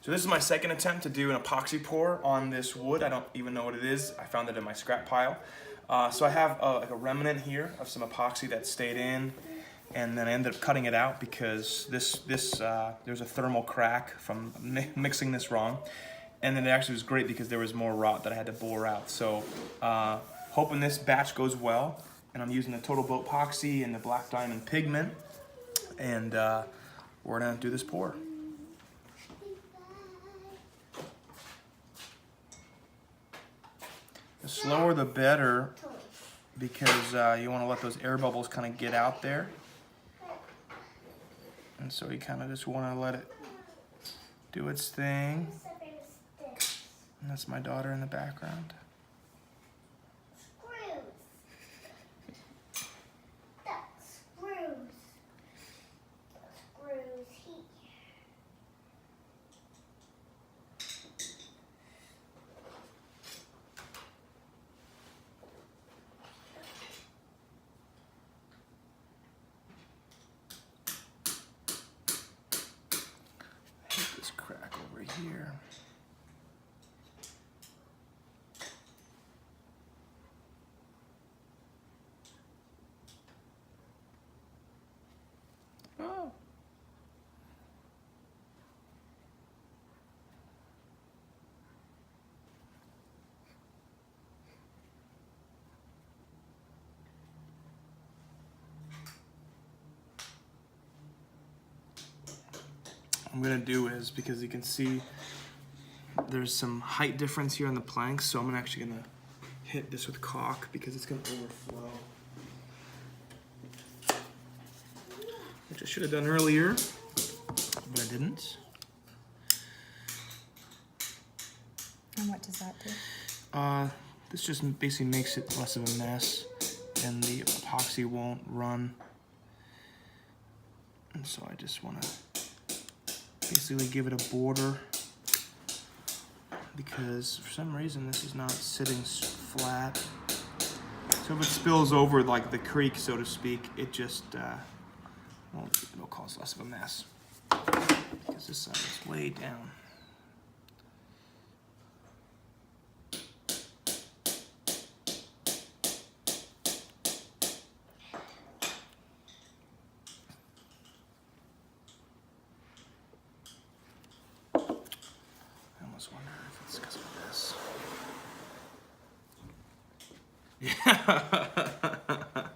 So this is my second attempt to do an epoxy pour on this wood. I don't even know what it is. I found it in my scrap pile. So I have like a remnant here of some epoxy that stayed in, and then I ended up cutting it out because there's a thermal crack from mixing this wrong. And then it actually was great because there was more rot that I had to bore out. So hoping this batch goes well, and I'm using the Total Boat epoxy and the black diamond pigment, and we're gonna do this pour. The slower the better, because you want to let those air bubbles kind of get out there. And so you kind of just want to let it do its thing. And that's my daughter in the background. This crack over here. Oh. I'm gonna do is, because you can see there's some height difference here on the planks, so I'm actually gonna hit this with caulk because it's gonna overflow. Which I should have done earlier, but I didn't. And what does that do? This just basically makes it less of a mess, and the epoxy won't run. And so I just wanna basically give it a border, because for some reason this is not sitting flat. So if it spills over like the creek, so to speak, it just well, it'll cause less of a mess, because this side is way down. I almost wonder if it's because of this. Yeah.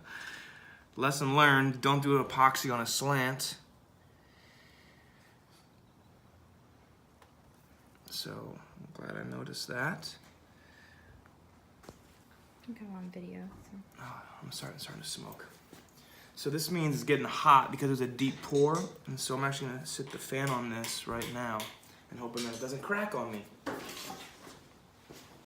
Lesson learned, don't do epoxy on a slant. So I'm glad I noticed that. I think I'm on video. So. Oh, I'm sorry, it's starting to smoke. So this means it's getting hot because there's a deep pour, and so I'm actually gonna sit the fan on this right now and hoping that it doesn't crack on me.